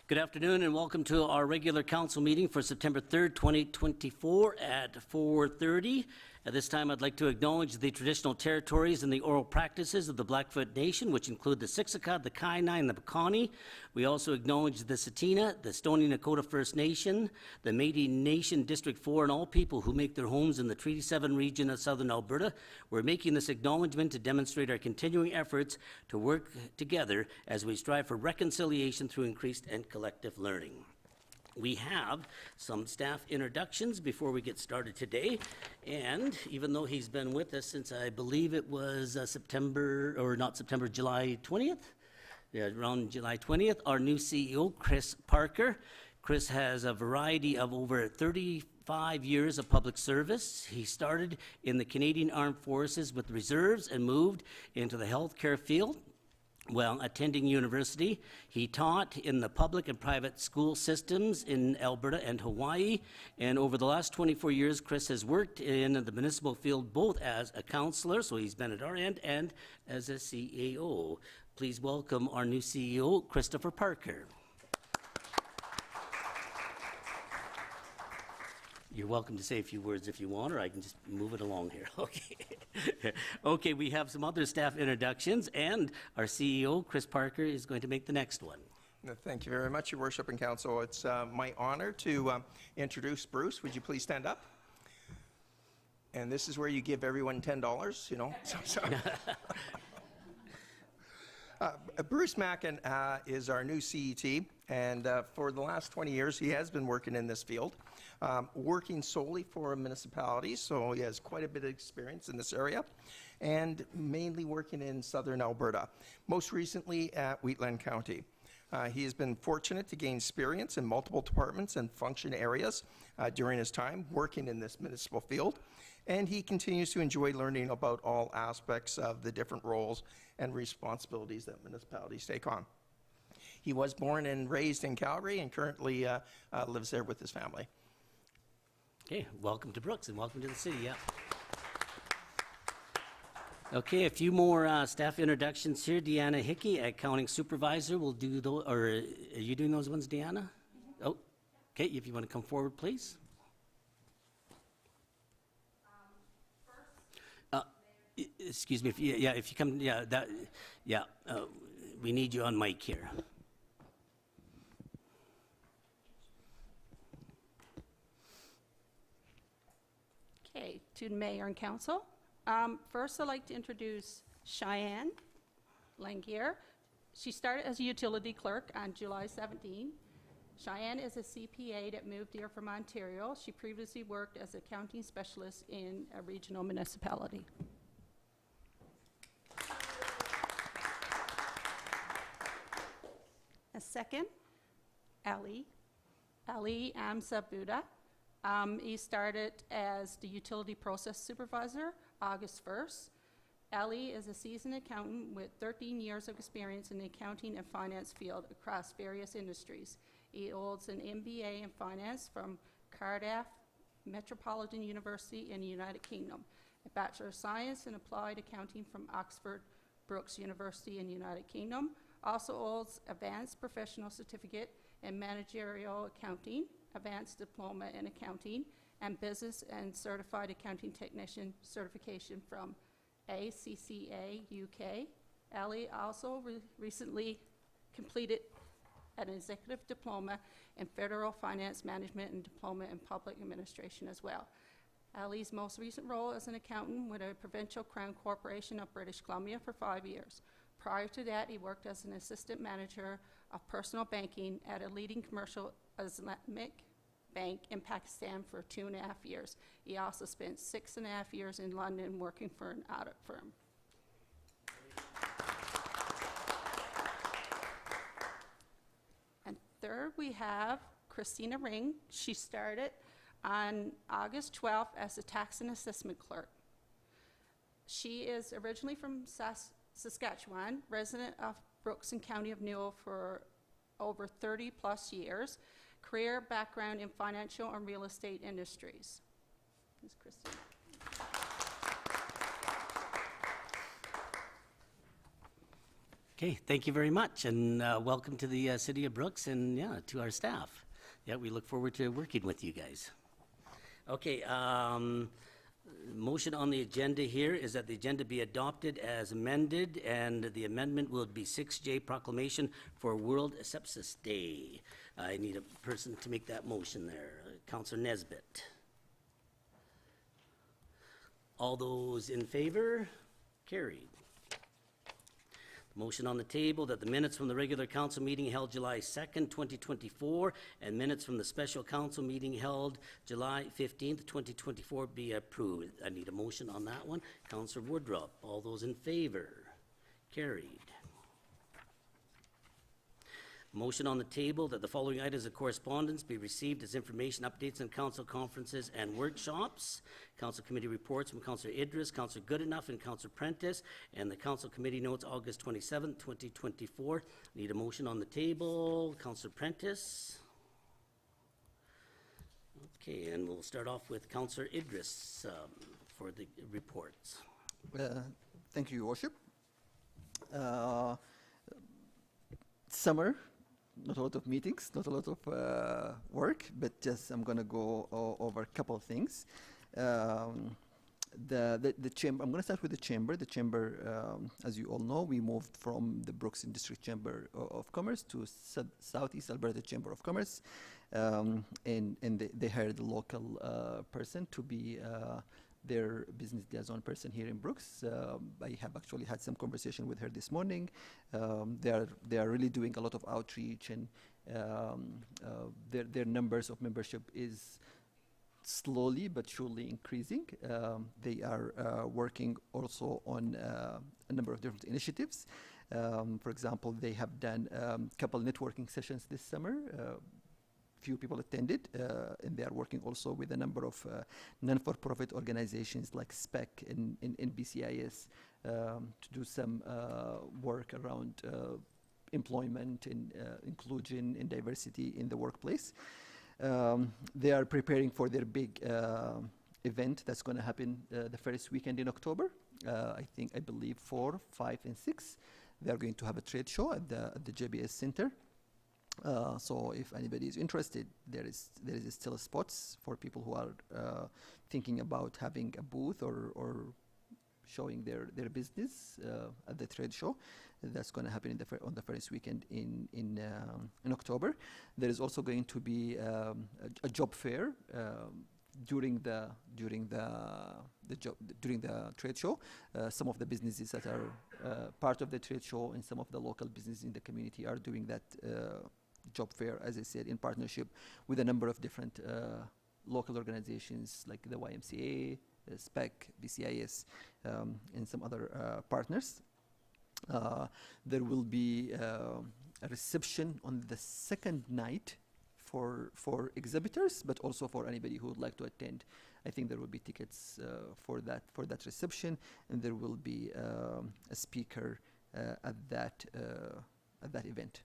Good afternoon and welcome to our regular council meeting for September 3rd, 2024 at 4:30. At this time, I'd like to acknowledge the traditional territories and the oral practices of the Blackfoot Nation, which include the Siksika, the Kainai, and the Piikani. We also acknowledge the Tsuut'ina, the Stoney Nakoda First Nation, the Métis Nation District 4, and all people who make their homes in the Treaty 7 region of southern Alberta. We're making this acknowledgement to demonstrate our continuing efforts to work together as we strive for reconciliation through increased and collective learning. We have some staff introductions before we get started today, and even though he's been with us since I believe it was July 20th, around July 20th, our new CEO, Chris Parker. Chris has a variety of over 35 years of public service. He started in the Canadian Armed Forces with reserves and moved into the healthcare field. While attending university, he taught in the public and private school systems in Alberta and Hawaii. And over the last 24 years, Chris has worked in the municipal field both as a councillor, so he's been at our end, and as a CAO. Please welcome our new CEO, Christopher Parker. You're welcome to say a few words if you want, or I can just move it along here. Okay. Okay, we have some other staff introductions, and our CEO, Chris Parker, is going to make the next one. Thank you very much, Your Worship and Council. It's my honor to introduce Bruce. Would you please stand up? And this is where you give everyone $10, you know. Bruce Mackin is our new CET, and for the last 20 years he has been working in this field, working solely for municipalities, so he has quite a bit of experience in this area, and mainly working in southern Alberta, most recently at Wheatland County. He has been fortunate to gain experience in multiple departments and function areas during his time working in this municipal field, and he continues to enjoy learning about all aspects of the different roles and responsibilities that municipalities take on. He was born and raised in Calgary and currently lives there with his family. Okay, welcome to Brooks and welcome to the city. Yeah. Okay, a few more staff introductions here. Deanna Hickey, accounting supervisor, will do those. Or are you doing those ones, Deanna? Mm-hmm. Oh, okay. If you want to come forward, please. Excuse me. If you come, we need you on mic here. Okay, to the Mayor and Council. First, I'd like to introduce Cheyenne Langier. She started as a utility clerk on July 17. Cheyenne is a CPA that moved here from Ontario. She previously worked as an accounting specialist in a regional municipality. A second, Ali Amsa Buddha. He started as the utility process supervisor August 1st. Ali is a seasoned accountant with 13 years of experience in the accounting and finance field across various industries. He holds an MBA in finance from Cardiff Metropolitan University in the United Kingdom, a Bachelor of Science in Applied Accounting from Oxford Brookes University in the United Kingdom. Also holds Advanced Professional Certificate in Managerial Accounting, Advanced Diploma in Accounting, and Business and Certified Accounting Technician certification from ACCA UK. Ali also recently completed an Executive Diploma in Federal Finance Management and Diploma in Public Administration as well. Ali's most recent role as an accountant with a Provincial Crown Corporation of British Columbia for 5 years. Prior to that, he worked as an assistant manager of personal banking at a leading commercial Islamic bank in Pakistan for 2.5 years. He also spent 6.5 years in London working for an audit firm. And third, we have Christina Ring. She started on August 12th as a tax and assessment clerk. She is originally from Saskatchewan, resident of Brooks and County of Newell for over 30 plus years, career background in financial and real estate industries. Ms. Christine. Okay, thank you very much, and welcome to the City of Brooks, and yeah, to our staff. Yeah, we look forward to working with you guys. Okay, motion on the agenda here is that the agenda be adopted as amended, and the amendment will be 6J proclamation for World Sepsis Day. I need a person to make that motion there. Councillor Nesbitt. All those in favor? Carried. Motion on the table that the minutes from the regular council meeting held July 2nd, 2024, and minutes from the special council meeting held July 15th, 2024 be approved. I need a motion on that one. Councillor Woodruff, all those in favor? Carried. Motion on the table that the following items of correspondence be received as information updates on council conferences and workshops. Council committee reports from Councillor Idris, Councillor Goodenough, and Councillor Prentice, and the council committee notes August 27th, 2024. Need a motion on the table. Councillor Prentice. Okay, and we'll start off with Councillor Idris for the reports. Thank you, Your Worship. Summer. Not a lot of meetings, not a lot of work, but just I'm going to go over a couple of things. The chamber, I'm going to start with the chamber. The chamber, as you all know, we moved from the Brooks District Chamber of Commerce to Southeast Alberta Chamber of Commerce, and they hired a local person to be their business liaison person here in Brooks. I have actually had some conversation with her this morning. They are really doing a lot of outreach, and their numbers of membership is slowly but surely increasing. They are working also on a number of different initiatives. For example, they have done a couple networking sessions this summer. Few people attended, and they are working also with a number of non-for-profit organizations like SPEC and BCIS to do some work around employment and inclusion and diversity in the workplace. They are preparing for their big event that's going to happen the first weekend in October. I believe 4, 5, and 6. They are going to have a trade show at the JBS Center. So if anybody is interested, there is still spots for people who are thinking about having a booth or showing their business at the trade show. That's going to happen on the first weekend in October. There is also going to be a job fair during the trade show. Some of the businesses that are part of the trade show and some of the local businesses in the community are doing that job fair, as I said, in partnership with a number of different local organizations like the YMCA, SPEC, BCIS, and some other partners. There will be a reception on the second night for exhibitors, but also for anybody who would like to attend. I think there will be tickets for that reception, and there will be a speaker at that event.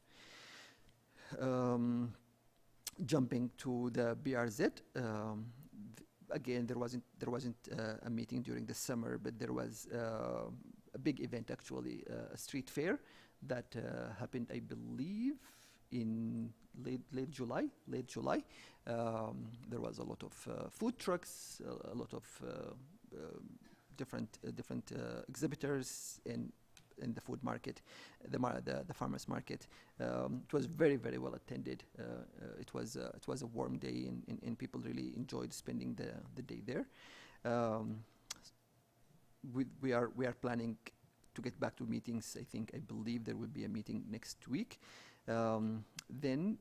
Jumping to the BRZ, again, there wasn't a meeting during the summer, but there was a big event, actually, a street fair that happened, I believe, in late July. There was a lot of food trucks, a lot of different exhibitors in the food market, the farmers market. It was very, very well attended. It was a warm day, and people really enjoyed spending the day there. We are planning to get back to meetings. I believe there will be a meeting next week. Then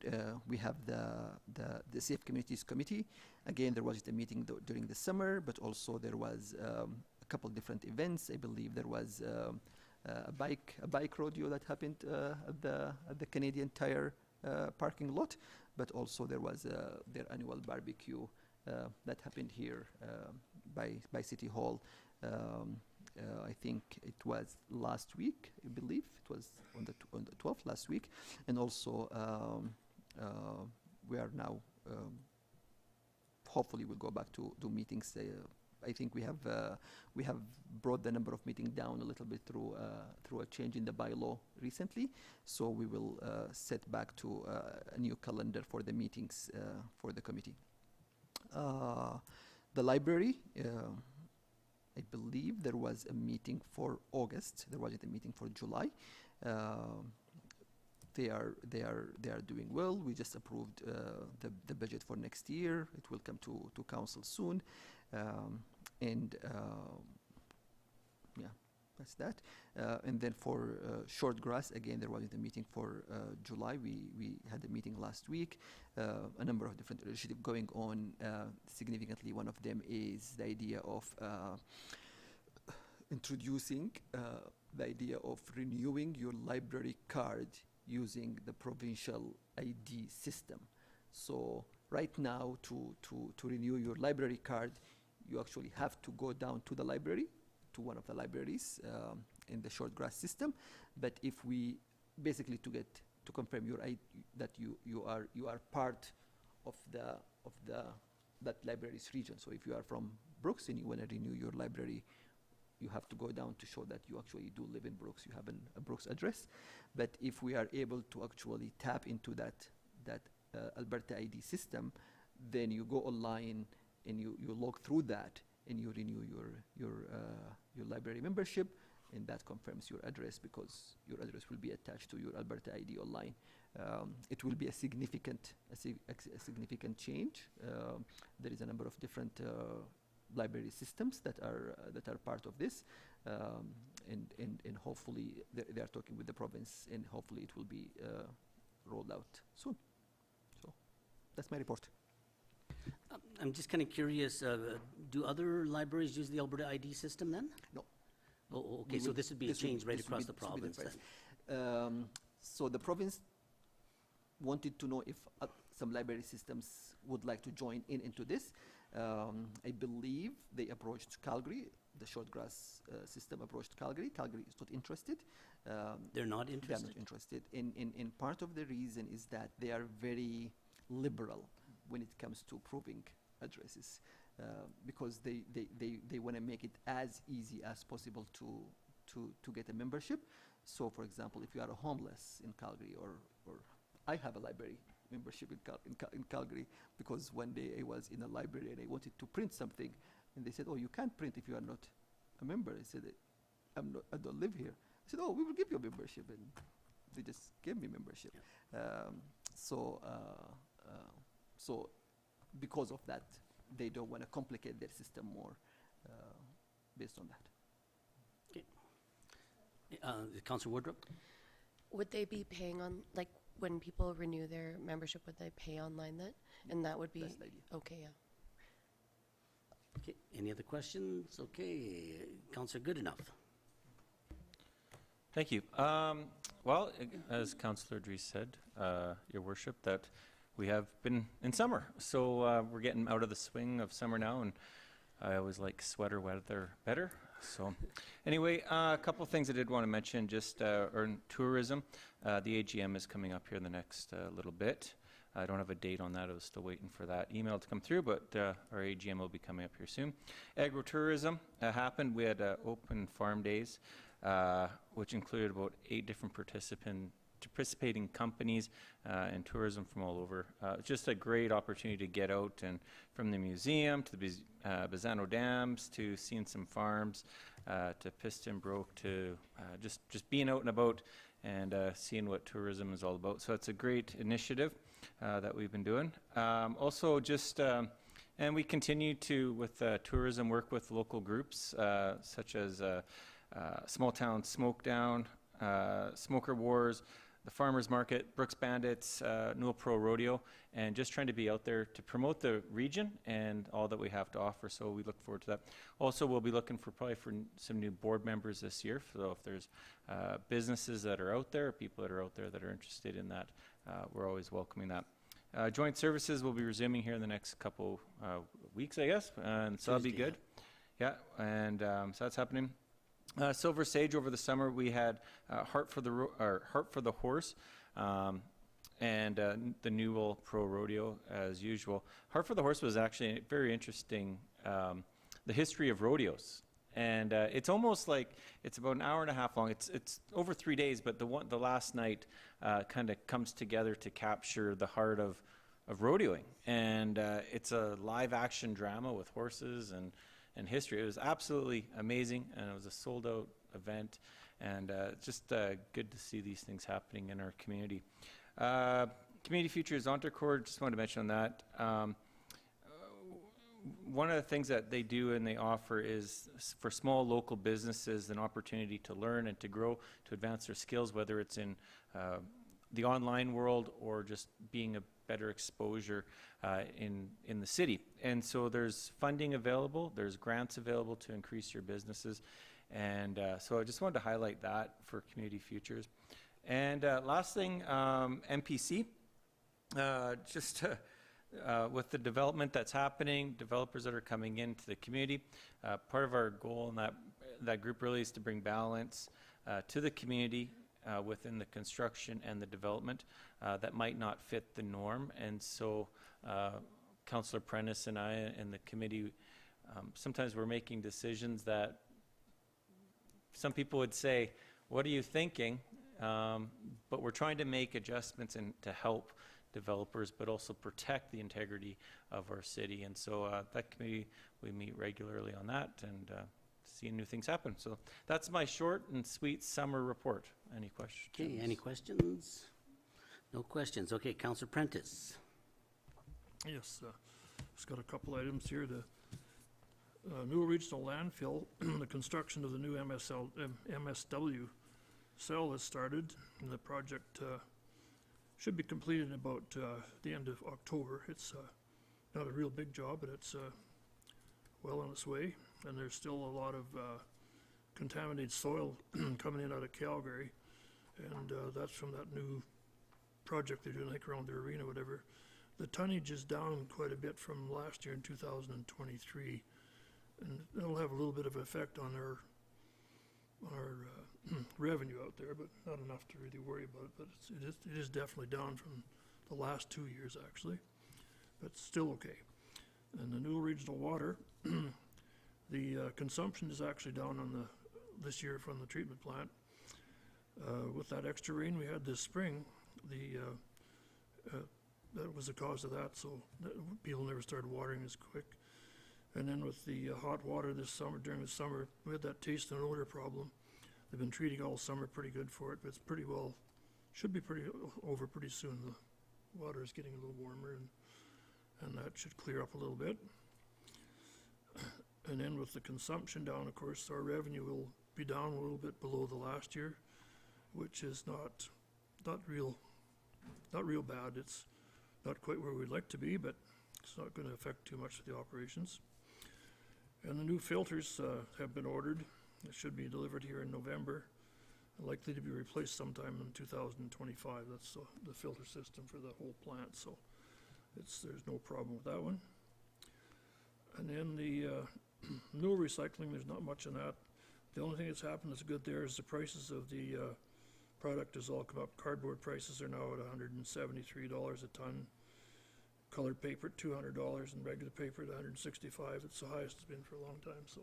we have the Safe Communities Committee. Again, there wasn't a meeting during the summer, but also there was a couple different events. I believe there was a bike rodeo that happened at the Canadian Tire parking lot, but also there was their annual barbecue that happened here by City Hall. I think it was last week. I believe it was on the 12th last week, and also we are now hopefully we'll go back to do meetings I think we have brought the number of meetings down a little bit through a change in the bylaw recently. So we will set back to a new calendar for the meetings for the committee. The library, I believe there was a meeting for August. There wasn't a meeting for July. They are doing well. We just approved the budget for next year. It will come to council soon, and yeah, that's that. And then for short grass, again, there wasn't a meeting for July. We had a meeting last week. A number of different initiatives going on. Significantly, one of them is the idea of introducing the idea of renewing your library card using the provincial ID system. So right now, to renew your library card, you actually have to go down to the library, to one of the libraries in the short grass system. But if we basically to confirm your ID, that you are part of that library's region. So if you are from Brooks and you want to renew your library, you have to go down to show that you actually do live in Brooks. You have a Brooks address. But if we are able to actually tap into that Alberta ID system, then you go online and you log through that and you renew your library membership, and that confirms your address because your address will be attached to your Alberta ID online. It will be a significant change. There is a number of different library systems that are part of this, and hopefully they are talking with the province, and hopefully it will be rolled out soon. So that's my report. I'm just kind of curious, do other libraries use the Alberta ID system then? No. Oh, okay, so this would be a change right across the province then? So the province wanted to know if some library systems would like to join into this. I believe they approached Calgary. The Shortgrass system approached Calgary. Calgary is not interested. They're not They are interested? not interested. And part of the reason is that they are very liberal when it comes to proving addresses, because they want to make it as easy as possible to get a membership. So, for example, if you are a homeless in Calgary, or I have a library membership in Calgary, because one day I was in a library and I wanted to print something, and they said, "Oh, you can't print if you are not a member." I said, I don't live here." I said, "Oh, we will give you a membership," and they just gave me membership. Yeah. So because of that, they don't want to complicate their system more based on that. Councillor Wardrop? Would they be paying on, like, when people renew their membership, would they pay online then? And that would be, That's the idea. okay, yeah. Okay, any other questions? Okay, Councillor Goodenough. Thank you. Well, as Councillor Dries said, Your Worship, that we have been in summer. So we're getting out of the swing of summer now, and I always like sweater weather better. So anyway, a couple of things I did want to mention, just urban tourism. The AGM is coming up here in the next little bit. I don't have a date on that. I was still waiting for that email to come through, but our AGM will be coming up here soon. Agritourism happened. We had open farm days, which included about 8 different participating companies and tourism from all over. Just a great opportunity to get out, and from the museum to the Bizano Dams to seeing some farms to Piston Broke to just being out and about and seeing what tourism is all about. So it's a great initiative that we've been doing. Also just, and we continue to, with tourism, work with local groups such as Small Town Smoke Down, Smoker Wars, the Farmers Market, Brooks Bandits, Newell Pro Rodeo, and just trying to be out there to promote the region and all that we have to offer. So we look forward to that. Also, we'll be looking for some new board members this year. So if there's businesses that are out there, people that are out there that are interested in that, we're always welcoming that. Joint services will be resuming here in the next couple weeks, I guess, and so that'll be Tuesday, good. Yeah, and so that's happening. Silver Sage over the summer, we had Heart for the Horse and the Newell Pro Rodeo as usual. Heart for the Horse was actually a very interesting the history of rodeos. And it's almost like it's about an hour and a half long. It's over 3 days, but the last night kind of comes together to capture the heart of rodeoing. And it's a live action drama with horses and history. It was absolutely amazing, and it was a sold out event. And just good to see these things happening in our community. Community Futures Ontercourt, just wanted to mention on that. One of the things that they do and they offer is for small local businesses an opportunity to learn and to grow, to advance their skills, whether it's in the online world or just being a better exposure in the city. And so there's funding available, there's grants available to increase your businesses. And so I just wanted to highlight that for Community Futures. And last thing, MPC, with the development that's happening, developers that are coming into the community, part of our goal in that group really is to bring balance to the community within the construction and the development that might not fit the norm. And so Councillor Prentice and I and the committee, sometimes we're making decisions that some people would say, what are you thinking? But we're trying to make adjustments and to help developers, but also protect the integrity of our city. And so that committee, we meet regularly on that and seeing new things happen. So that's my short and sweet summer report. Any questions? Okay, any questions? No questions. Okay, Councillor Prentice. Yes, just got a couple items here. The new regional landfill, the construction of the new MSW cell has started, and the project should be completed in about the end of October. It's not a real big job, but it's well on its way, and there's still a lot of contaminated soil coming in out of Calgary, and that's from that new project they're doing, like around the arena, whatever. The tonnage is down quite a bit from last year in 2023, and that'll have a little bit of effect on our revenue out there, but not enough to really worry about it. But it is definitely down from the last 2 years, actually, but still okay. And the new regional water, the consumption is actually down on this year from the treatment plant. With that extra rain we had this spring, that was the cause of that, so people never started watering as quick. And then with the hot water this summer, during the summer, we had that taste and odor problem. They've been treating all summer pretty good for it, but it's pretty well, should be pretty over pretty soon. The water is getting a little warmer, and that should clear up a little bit. And then with the consumption down, of course, our revenue will be down a little bit below the last year, which is not real bad. It's not quite where we'd like to be, but it's not going to affect too much of the operations. And the new filters have been ordered. It should be delivered here in November, likely to be replaced sometime in 2025. That's the filter system for the whole plant, so there's no problem with that one. And then the new recycling, there's not much in that. The only thing that's happened that's good there is the prices of the product has all come up. Cardboard prices are now at $173 a ton. Colored paper at $200 and regular paper at $165. It's the highest it's been for a long time, so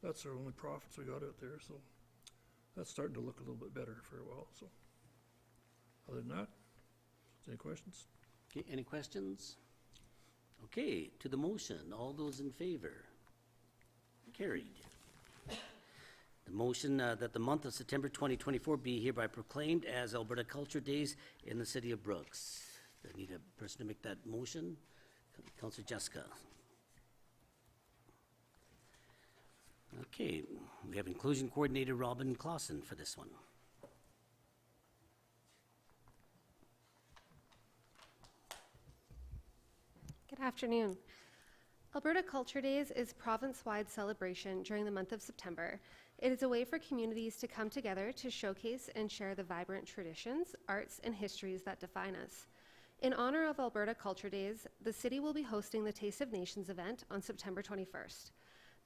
that's our only profits we got out there. So that's starting to look a little bit better for a while. So other than that, any questions? Okay, any questions? Okay, to the motion, all those in favor? Carried. The motion that the month of September 2024 be hereby proclaimed as Alberta Culture Days in the city of Brooks. I need a person to make that motion. Councillor Jessica. Okay, we have Inclusion Coordinator Robin Clausen for this one. Good afternoon. Alberta Culture Days is province-wide celebration during the month of September. It is a way for communities to come together to showcase and share the vibrant traditions, arts, and histories that define us. In honor of Alberta Culture Days, the city will be hosting the Taste of Nations event on September 21st.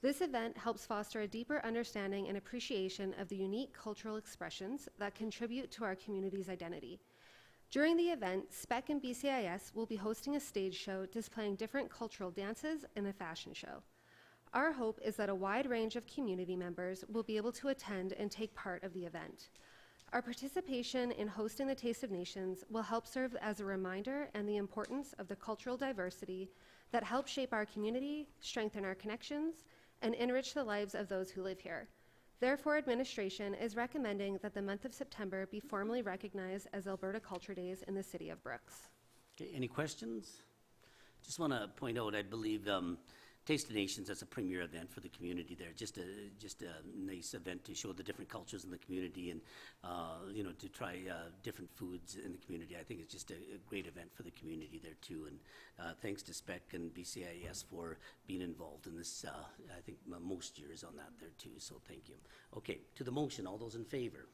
This event helps foster a deeper understanding and appreciation of the unique cultural expressions that contribute to our community's identity. During the event, SPEC and BCIS will be hosting a stage show displaying different cultural dances and a fashion show. Our hope is that a wide range of community members will be able to attend and take part of the event. Our participation in hosting the Taste of Nations will help serve as a reminder and the importance of the cultural diversity that helps shape our community, strengthen our connections, and enrich the lives of those who live here. Therefore, administration is recommending that the month of September be formally recognized as Alberta Culture Days in the City of Brooks. Okay, any questions? Just want to point out, I believe Taste of Nations, that's a premier event for the community there. Just a nice event to show the different cultures in the community and, you know, to try different foods in the community. I think it's just a great event for the community there too. And thanks to SPEC and BCIS for being involved in this, I think most years on that there too, so thank you. Okay, to the motion, all those in favor?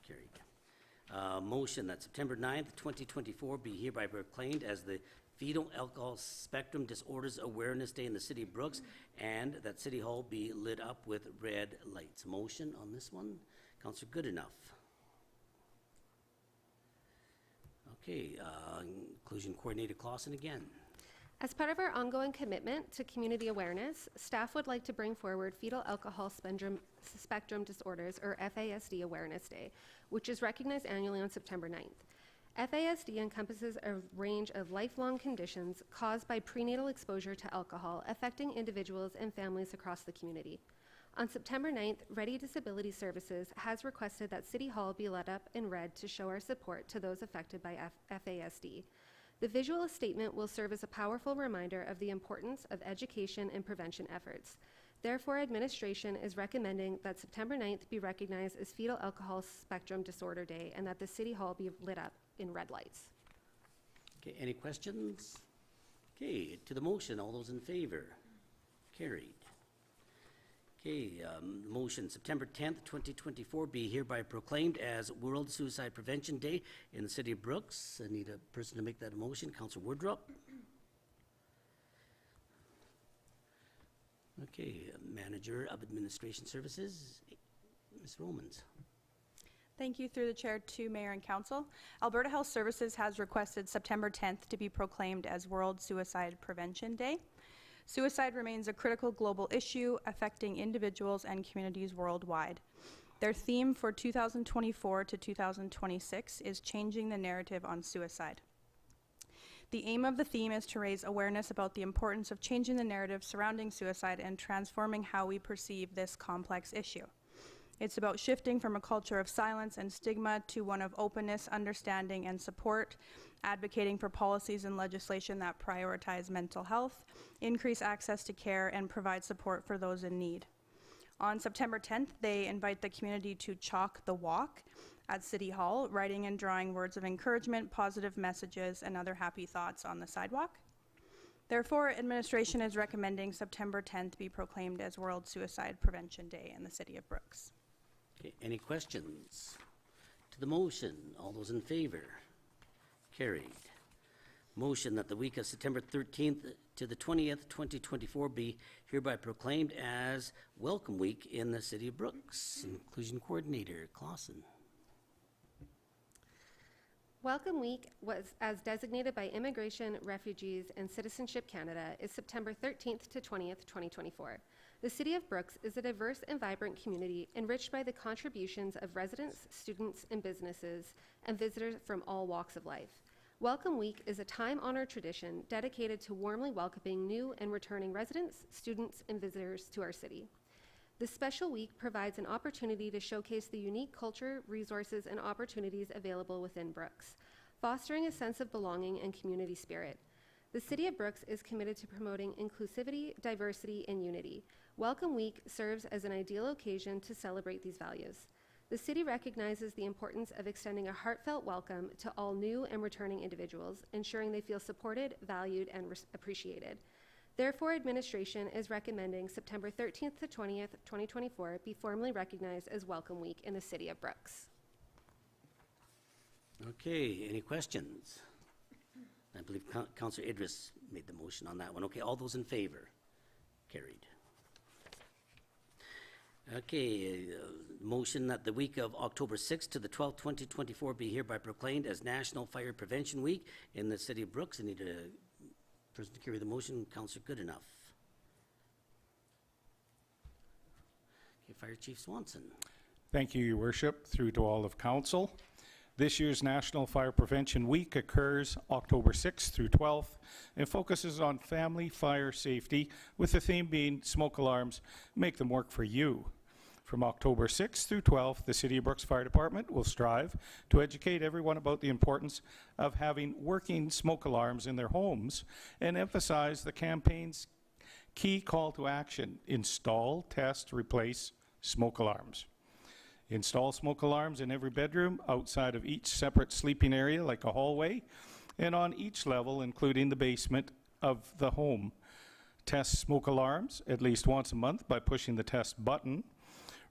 Carried. Motion that September 9th, 2024 be hereby proclaimed as the Fetal Alcohol Spectrum Disorders Awareness Day in the City of Brooks, and that City Hall be lit up with red lights. Motion on this one, Councillor Goodenough. Okay, Inclusion Coordinator Clausen again. As part of our ongoing commitment to community awareness, staff would like to bring forward Fetal Alcohol Spectrum Disorders, or FASD Awareness Day, which is recognized annually on September 9th. FASD encompasses a range of lifelong conditions caused by prenatal exposure to alcohol, affecting individuals and families across the community. On September 9th, Ready Disability Services has requested that City Hall be lit up in red to show our support to those affected by FASD. The visual statement will serve as a powerful reminder of the importance of education and prevention efforts. Therefore, administration is recommending that September 9th be recognized as Fetal Alcohol Spectrum Disorder Day and that the City Hall be lit up in red lights. Okay, any questions? Okay, to the motion, all those in favor? Carried. Okay, motion September 10th, 2024 be hereby proclaimed as World Suicide Prevention Day in the City of Brooks. I need a person to make that motion. Councillor Woodrup. Okay, Manager of Administration Services, Ms. Romans. Thank you, through the chair, to Mayor and Council. Alberta Health Services has requested September 10th to be proclaimed as World Suicide Prevention Day. Suicide remains a critical global issue affecting individuals and communities worldwide. Their theme for 2024 to 2026 is changing the narrative on suicide. The aim of the theme is to raise awareness about the importance of changing the narrative surrounding suicide and transforming how we perceive this complex issue. It's about shifting from a culture of silence and stigma to one of openness, understanding, and support, advocating for policies and legislation that prioritize mental health, increase access to care, and provide support for those in need. On September 10th, they invite the community to chalk the walk at City Hall, writing and drawing words of encouragement, positive messages, and other happy thoughts on the sidewalk. Therefore, administration is recommending September 10th be proclaimed as World Suicide Prevention Day in the City of Brooks. Okay, any questions? To the motion, all those in favor? Carried. Motion that the week of September 13th to the 20th, 2024 be hereby proclaimed as Welcome Week in the City of Brooks. Inclusion Coordinator Clausen. Welcome Week, was as designated by Immigration, Refugees, and Citizenship Canada, is September 13th to 20th, 2024. The City of Brooks is a diverse and vibrant community enriched by the contributions of residents, students, and businesses, and visitors from all walks of life. Welcome Week is a time-honored tradition dedicated to warmly welcoming new and returning residents, students, and visitors to our city. This special week provides an opportunity to showcase the unique culture, resources, and opportunities available within Brooks, fostering a sense of belonging and community spirit. The City of Brooks is committed to promoting inclusivity, diversity, and unity. Welcome Week serves as an ideal occasion to celebrate these values. The city recognizes the importance of extending a heartfelt welcome to all new and returning individuals, ensuring they feel supported, valued, and appreciated. Therefore, administration is recommending September 13th to 20th, 2024 be formally recognized as Welcome Week in the City of Brooks. Okay, any questions? I believe Councillor Idris made the motion on that one. Okay, all those in favor? Carried. Okay, motion that the week of October 6th to the 12th, 2024 be hereby proclaimed as National Fire Prevention Week in the City of Brooks. I need a person to carry the motion. Councillor Goodenough. Okay, Fire Chief Swanson. Thank you, Your Worship, through to all of Council. This year's National Fire Prevention Week occurs October 6th through 12th and focuses on family fire safety, with the theme being smoke alarms, make them work for you. From October 6th through 12th, the City of Brooks Fire Department will strive to educate everyone about the importance of having working smoke alarms in their homes and emphasize the campaign's key call to action: install, test, replace smoke alarms. Install smoke alarms in every bedroom, outside of each separate sleeping area like a hallway, and on each level, including the basement of the home. Test smoke alarms at least once a month by pushing the test button.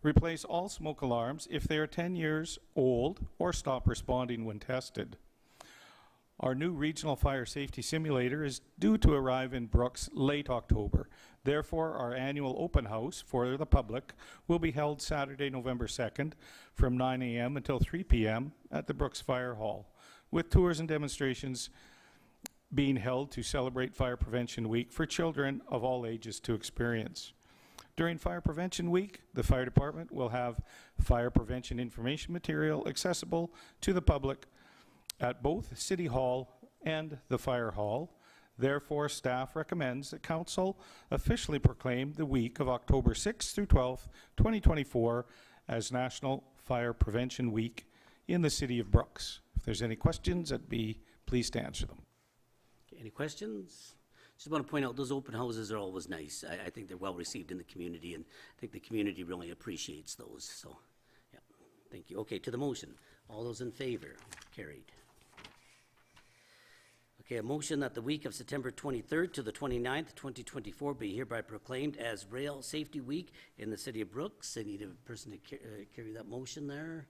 Replace all smoke alarms if they are 10 years old or stop responding when tested. Our new regional fire safety simulator is due to arrive in Brooks late October. Therefore, our annual open house for the public will be held Saturday, November 2nd from 9 a.m. until 3 p.m. at the Brooks Fire Hall, with tours and demonstrations being held to celebrate Fire Prevention Week for children of all ages to experience. During Fire Prevention Week, the Fire Department will have fire prevention information material accessible to the public at both City Hall and the Fire Hall. Therefore, staff recommends that Council officially proclaim the week of October 6th through 12th, 2024 as National Fire Prevention Week in the City of Brooks. If there's any questions, I'd be pleased to answer them. Okay, any questions? Just want to point out, those open houses are always nice. I think they're well received in the community, and I think the community really appreciates those. So, yeah, thank you. Okay, to the motion. All those in favor? Carried. Okay, a motion that the week of September 23rd to the 29th, 2024 be hereby proclaimed as Rail Safety Week in the City of Brooks. I need a person to carry that motion there.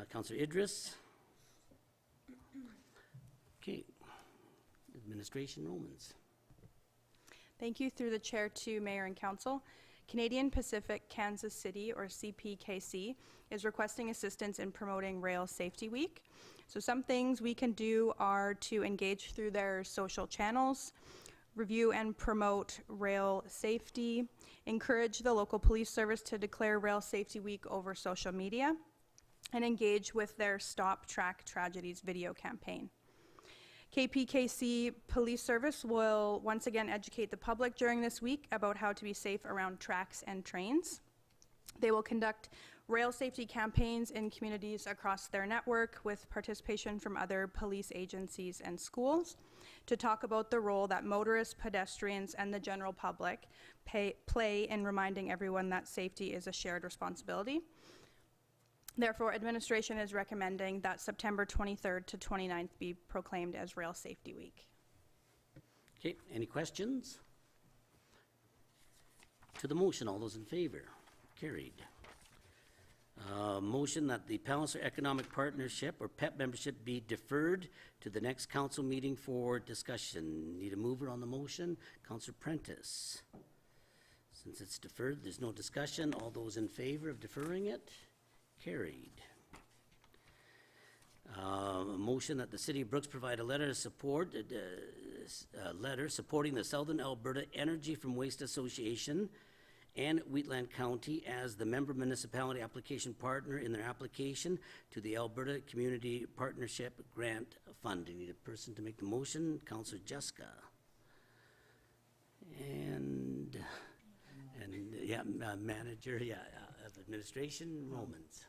Councillor Idris. Okay. Administration, Romans. Thank you through the chair to Mayor and Council. Canadian Pacific Kansas City, or CPKC, is requesting assistance in promoting Rail Safety Week. So some things we can do are to engage through their social channels, review and promote rail safety, encourage the local police service to declare Rail Safety Week over social media, and engage with their Stop Track Tragedies video campaign. KPKC Police Service will once again educate the public during this week about how to be safe around tracks and trains. They will conduct rail safety campaigns in communities across their network with participation from other police agencies and schools to talk about the role that motorists, pedestrians, and the general public play in reminding everyone that safety is a shared responsibility. Therefore, administration is recommending that September 23rd to 29th be proclaimed as Rail Safety Week. Okay, any questions? To the motion, all those in favor? Carried. Motion that the Palliser Economic Partnership, or PEP membership, be deferred to the next council meeting for discussion. Need a mover on the motion? Councillor Prentice. Since it's deferred, there's no discussion. All those in favor of deferring it? Carried. A motion that the City of Brooks provide a letter of support, supporting the Southern Alberta Energy from Waste Association and Wheatland County as the member municipality application partner in their application to the Alberta Community Partnership Grant Fund. I need a person to make the motion. Councillor Jessica. And manager, of administration, Romans.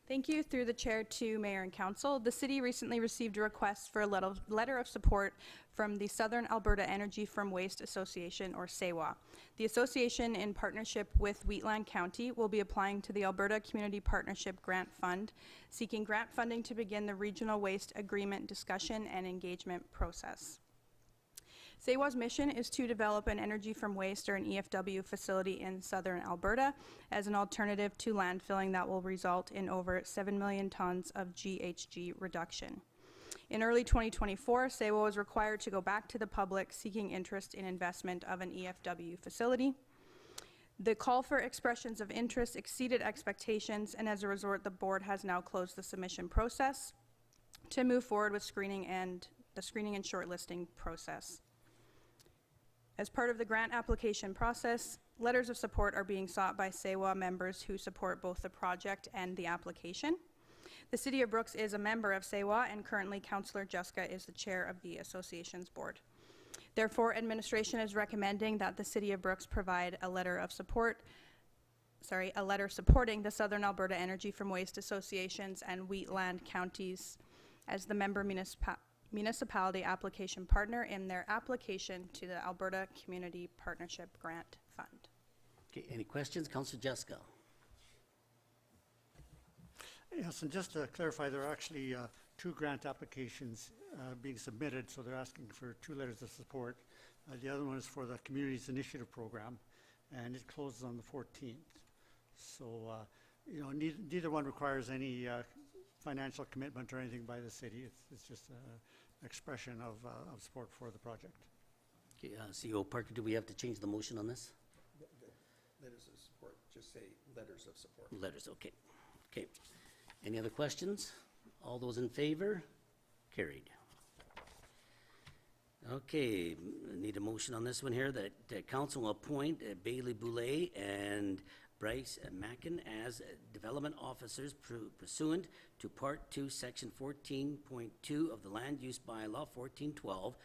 Thank you through the chair to Mayor and Council. The city recently received a request for a letter of support from the Southern Alberta Energy from Waste Association, or SAWA. The association, in partnership with Wheatland County, will be applying to the Alberta Community Partnership Grant Fund, seeking grant funding to begin the regional waste agreement discussion and engagement process. SAWA's mission is to develop an energy from waste, or an EFW, facility in southern Alberta as an alternative to landfilling that will result in over 7 million tons of GHG reduction. In early 2024, SAWA was required to go back to the public seeking interest in investment of an EFW facility. The call for expressions of interest exceeded expectations, and as a result, the board has now closed the submission process to move forward with the screening and shortlisting process. As part of the grant application process, Letters of support are being sought by SEWA members who support both the project and the application. The City of Brooks is a member of SEWA, and currently Councillor Juska is the chair of the association's board. Therefore, administration is recommending that the City of Brooks provide a letter supporting the Southern Alberta Energy from Waste Associations and Wheatland counties as the member municipality application partner in their application to the Alberta Community Partnership Grant Fund. Okay, any questions? Councillor Juska. Yes, and just to clarify, there are actually 2 grant applications being submitted, so they're asking for 2 letters of support. The other one is for the Communities Initiative Program, and it closes on the 14th. So, you know, neither one requires any financial commitment or anything by the city. It's just an expression of support for the project. Okay, CEO Parker, do we have to change the motion on this? Letters of support, just say letters of support. Letters, okay. Okay. Any other questions? All those in favor? Carried. Okay, need a motion on this one here that council will appoint Bailey Boulay and Bryce Mackin as development officers pursuant to Part 2, Section 14.2 of the Land Use Bylaw 1412.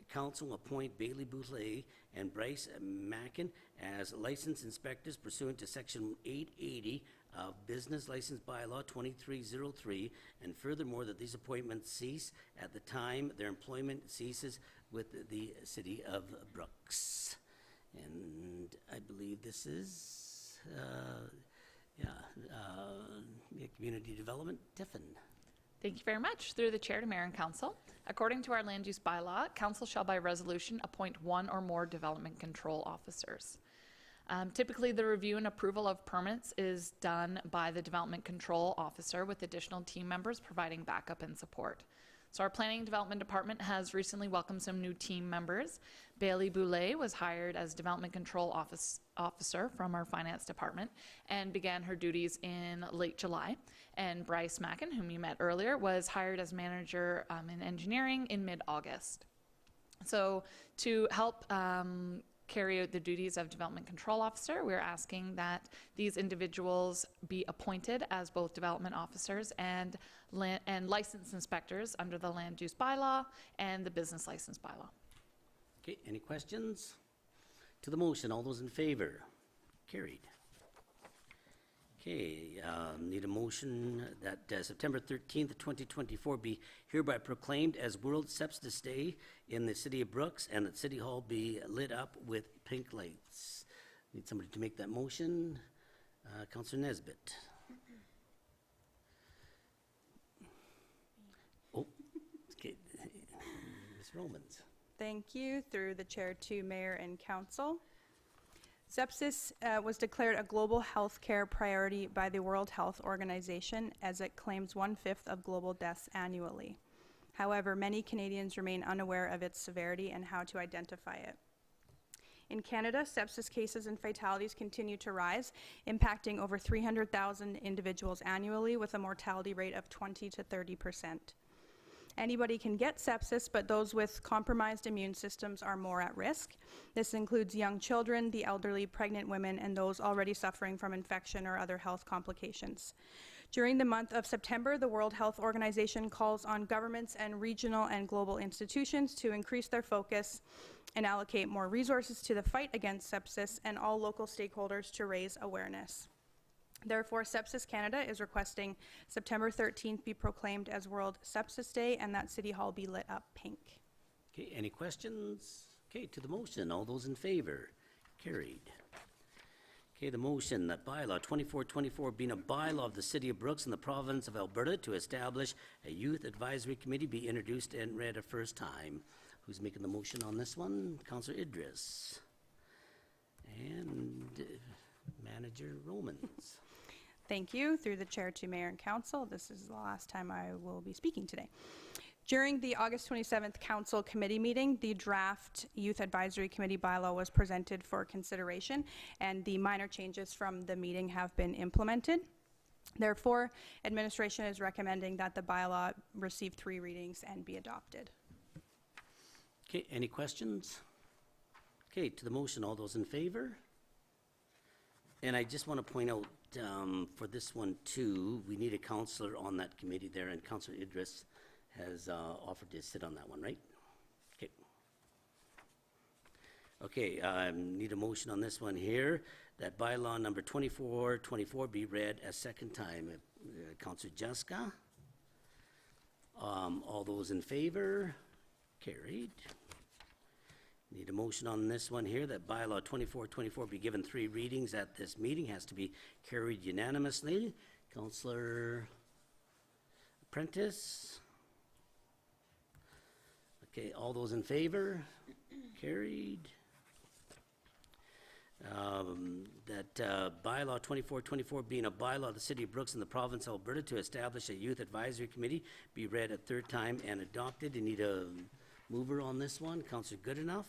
Council will appoint Bailey Boulay and Bryce Mackin as licensed inspectors pursuant to Section 880 of Business License Bylaw 2303, and furthermore that these appointments cease at the time their employment ceases with the City of Brooks. And I believe this is, Community Development, Tiffin. Thank you very much. Through the chair to mayor and council. According to our land use bylaw, council shall by resolution appoint 1 or more development control officers. Typically, the review and approval of permits is done by the development control officer with additional team members providing backup and support. So our planning and development department has recently welcomed some new team members. Bailey Boulay was hired as development control officer from our finance department and began her duties in late July. And Bryce Mackin, whom you met earlier, was hired as manager in engineering in mid-August. So to help carry out the duties of development control officer, we're asking that these individuals be appointed as both development officers and licensed inspectors under the land use bylaw and the business license bylaw. Okay, any questions? To the motion, all those in favor? Carried. Okay, need a motion that September 13th, 2024 be hereby proclaimed as World Sepsis Day in the City of Brooks, and that City Hall be lit up with pink lights. Need somebody to make that motion. Councillor Nesbitt. Oh, okay. Ms. Romans. Thank you. Through the chair to mayor and council. Sepsis was declared a global health care priority by the World Health Organization, as it claims 1/5 of global deaths annually. However, many Canadians remain unaware of its severity and how to identify it. In Canada, sepsis cases and fatalities continue to rise, impacting over 300,000 individuals annually with a mortality rate of 20 to 30%. Anybody can get sepsis, but those with compromised immune systems are more at risk. This includes young children, the elderly, pregnant women, and those already suffering from infection or other health complications. During the month of September, the World Health Organization calls on governments and regional and global institutions to increase their focus and allocate more resources to the fight against sepsis, and all local stakeholders to raise awareness. Therefore, Sepsis Canada is requesting September 13th be proclaimed as World Sepsis Day and that City Hall be lit up pink. Okay, any questions? Okay, to the motion, all those in favor? Carried. Okay, the motion that bylaw 2424 being a bylaw of the City of Brooks in the province of Alberta to establish a youth advisory committee be introduced and read a first time. Who's making the motion on this one? Councillor Idris. And Manager Romans. Thank you. Through the chair to mayor and council, this is the last time I will be speaking today. During the August 27th council committee meeting, the draft Youth Advisory Committee bylaw was presented for consideration, and the minor changes from the meeting have been implemented. Therefore, administration is recommending that the bylaw receive 3 readings and be adopted. Okay, any questions? Okay, to the motion, all those in favor? And I just want to point out, for this one too, we need a counselor on that committee there, and Counselor Idris has offered to sit on that one, right? Okay. Okay, need a motion on this one here, that bylaw number 2424 be read a second time. Counselor Jessica? All those in favor? Carried. Need a motion on this one here, that bylaw 2424 be given 3 readings at this meeting, has to be carried unanimously. Counselor Prentice? Okay, all those in favor? Carried. That bylaw 2424 being a bylaw of the City of Brooks in the province of Alberta to establish a youth advisory committee be read a 3rd time and adopted. You need a mover on this one. Counselor Goodenough?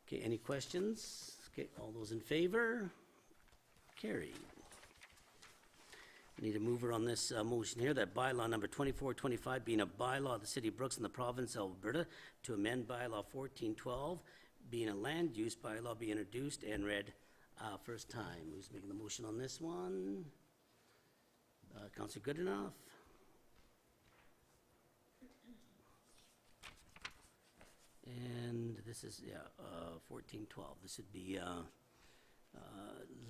Okay, any questions? Okay, all those in favor? Carried. Need a mover on this motion here, that bylaw number 2425 being a bylaw of the City of Brooks in the province of Alberta to amend bylaw 1412 being a land use bylaw be introduced and read first time. Who's making the motion on this one? Councillor Goodenough? And this is, 1412. This would be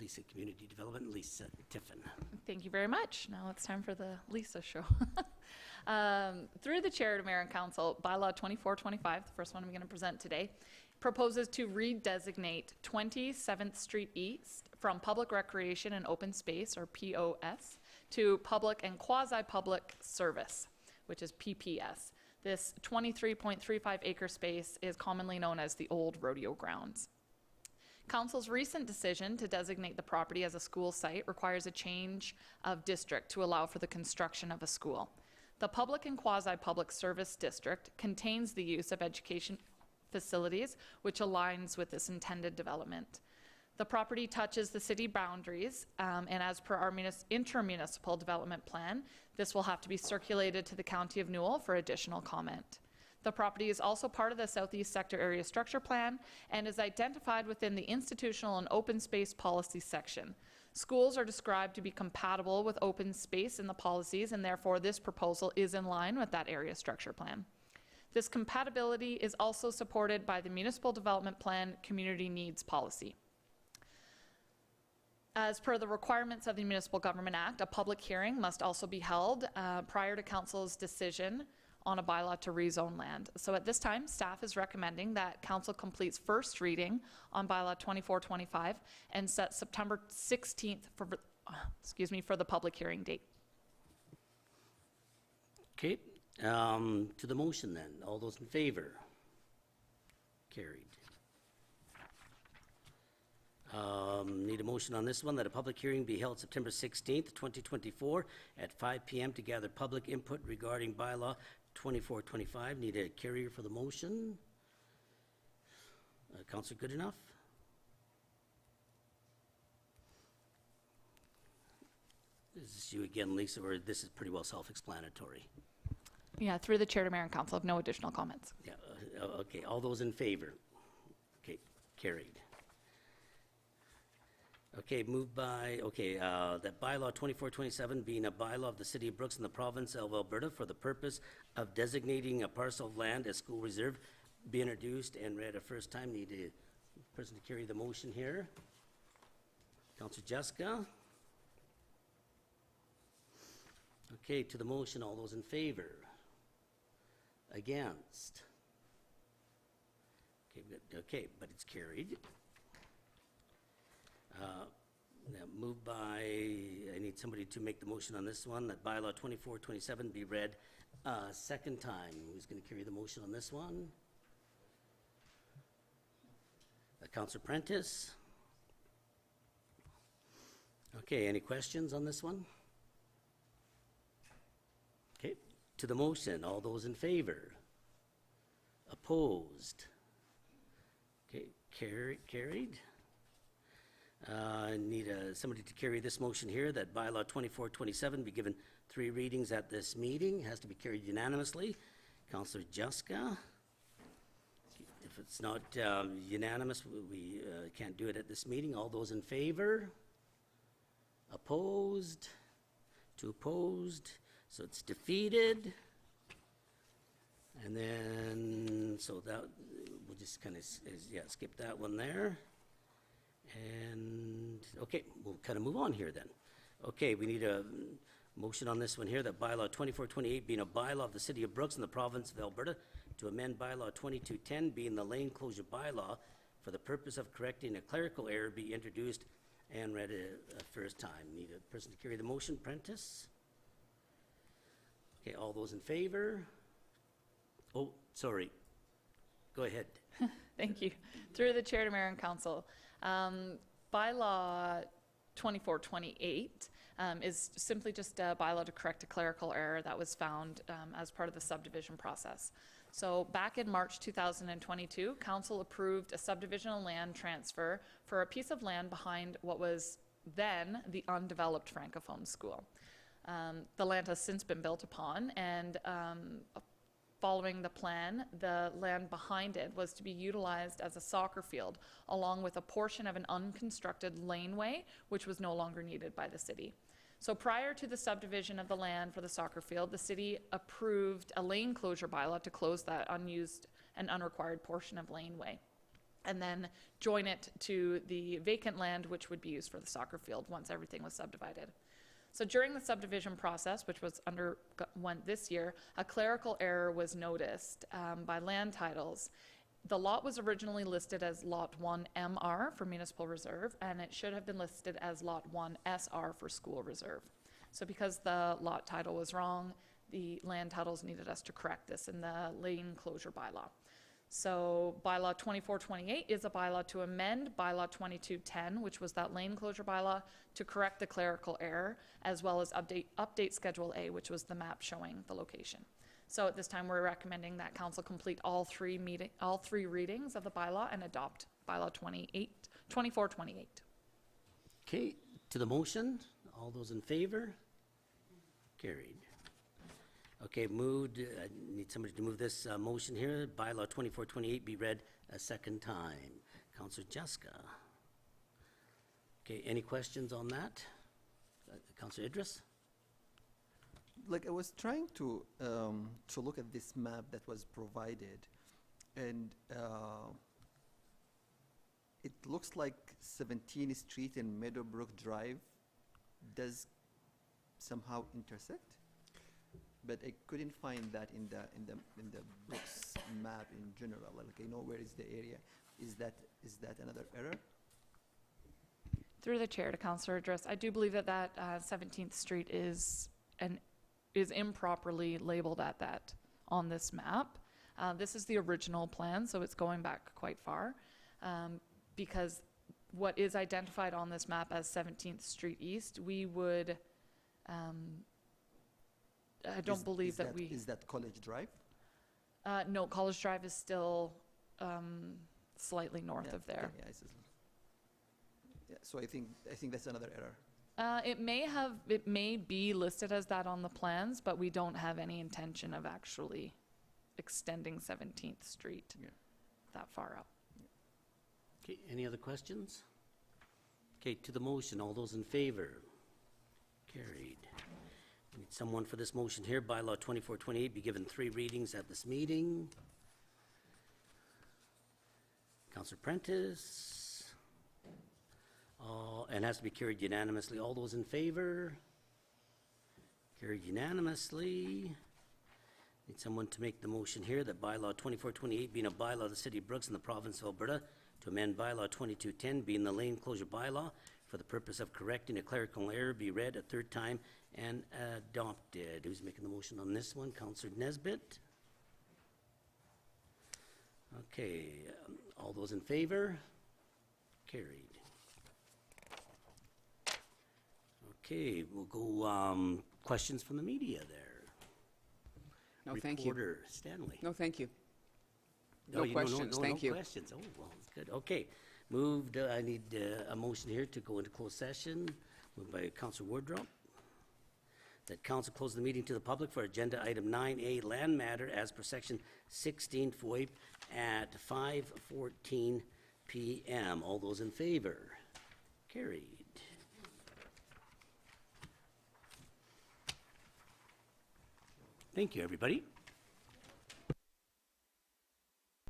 Lisa Community Development, Lisa Tiffin. Thank you very much. Now it's time for the Lisa show. Through the chair to Mayor and Council, bylaw 2425, the first one I'm going to present today, proposes to redesignate 27th Street East from public recreation and open space, or POS, to public and quasi-public service, which is PPS. This 23.35 acre space is commonly known as the old rodeo grounds. Council's recent decision to designate the property as a school site requires a change of district to allow for the construction of a school. The public and quasi-public service district contains the use of education facilities, which aligns with this intended development. The property touches the city boundaries, and as per our intermunicipal development plan, this will have to be circulated to the County of Newell for additional comment. The property is also part of the Southeast Sector Area Structure Plan and is identified within the Institutional and Open Space Policy section. Schools are described to be compatible with open space in the policies, and therefore this proposal is in line with that area structure plan. This compatibility is also supported by the Municipal Development Plan Community Needs Policy. As per the requirements of the Municipal Government Act, a public hearing must also be held prior to Council's decision on a bylaw to rezone land. So at this time, staff is recommending that Council completes first reading on bylaw 2425 and set September 16th for, for the public hearing date. Okay, to the motion then. All those in favor? Carried. Need a motion on this one, that a public hearing be held September 16th, 2024 at 5 p.m. to gather public input regarding bylaw 2425. Need a carrier for the motion. Councillor Goodenough? Is this you again, Lisa, or this is pretty well self-explanatory? Yeah, through the chair to Mayor and Council, no additional comments. Yeah, okay, all those in favor? Okay, carried. Okay, moved by, that bylaw 2427 being a bylaw of the City of Brooks in the province of Alberta for the purpose of designating a parcel of land as school reserve be introduced and read a first time. Need a person to carry the motion here. Councillor Jessica. Okay, to the motion, all those in favor? Against? Okay, good. Okay, but it's carried. Moved by, I need somebody to make the motion on this one, that bylaw 2427 be read second time. Who's going to carry the motion on this one? Councillor Prentice. Okay, any questions on this one? Okay, to the motion, all those in favor? Opposed? Okay, carried. Need somebody to carry this motion here, that bylaw 2427 be given 3 readings at this meeting. Has to be carried unanimously. Councillor Jessica. If it's not unanimous, we can't do it at this meeting. All those in favor? Opposed? 2 opposed, so it's defeated. And then, so that, we'll just kind of, yeah, skip that one there. And, okay, we'll kind of move on here then. Okay, we need a motion on this one here, that bylaw 2428 being a bylaw of the City of Brooks in the province of Alberta to amend bylaw 2210 being the lane closure bylaw for the purpose of correcting a clerical error be introduced and read a first time. Need a person to carry the motion. Prentice? Okay, all those in favor? Oh, sorry. Go ahead. Thank you. Through the chair to mayor and council. Bylaw 2428 is simply just a bylaw to correct a clerical error that was found as part of the subdivision process. So back in March 2022, council approved a subdivisional land transfer for a piece of land behind what was then the undeveloped Francophone school. The land has since been built upon, and following the plan, the land behind it was to be utilized as a soccer field, along with a portion of an unconstructed laneway, which was no longer needed by the city. So prior to the subdivision of the land for the soccer field, the city approved a lane closure bylaw to close that unused and unrequired portion of laneway, and then join it to the vacant land, which would be used for the soccer field once everything was subdivided. So during the subdivision process, which was underwent this year, a clerical error was noticed by land titles. The lot was originally listed as Lot 1 MR for municipal reserve, and it should have been listed as Lot 1 SR for school reserve. So because the lot title was wrong, the land titles needed us to correct this in the lane closure bylaw. So bylaw 2428 is a bylaw to amend bylaw 2210, which was that lane closure bylaw, to correct the clerical error, as well as update Schedule A, which was the map showing the location. So at this time, we're recommending that council complete all three readings of the bylaw and adopt bylaw 2428. Okay, to the motion, all those in favor? Carried. Okay, moved, I need somebody to move this motion here, bylaw 2428 be read a second time. Councillor Jessica. Okay, any questions on that? Councillor Idris? Like, I was trying to look at this map that was provided, and it looks like 17th Street and Meadowbrook Drive does somehow intersect, but I couldn't find that in the Brooks map in general. Like, I know where is the area. Is that another error? Through the chair to Councillor Idris, I do believe that 17th Street is improperly labeled at that on this map. This is the original plan, so it's going back quite far, because what is identified on this map as 17th Street East, we would, I don't believe that we... Is that College Drive? No, College Drive is still slightly north of there. Yeah, yeah, so I think that's another error. It may be listed as that on the plans, but we don't have any intention of actually extending 17th Street that far up. Okay, any other questions? Okay, to the motion, all those in favor? Carried. We need someone for this motion here. Bylaw 2428 be given 3 readings at this meeting. Councillor Prentice. And has to be carried unanimously. All those in favor? Carried unanimously. Need someone to make the motion here that bylaw 2428 being a bylaw of the City of Brooks in the province of Alberta to amend bylaw 2210 being the lane closure bylaw for the purpose of correcting a clerical error be read a third time and adopted. Who's making the motion on this one? Councillor Nesbitt. Okay, all those in favor? Carried. Okay, we'll go questions from the media there. No, thank you. Reporter Stanley. No, thank you. No, No questions, thank you. No questions. Oh, well, that's good. Okay, moved. I need a motion here to go into closed session. Moved by Councillor Wardrop, that council close the meeting to the public for agenda item 9A, land matter, as per section 16 FOIP at 5:14 p.m. All those in favor? Carried. Thank you, everybody.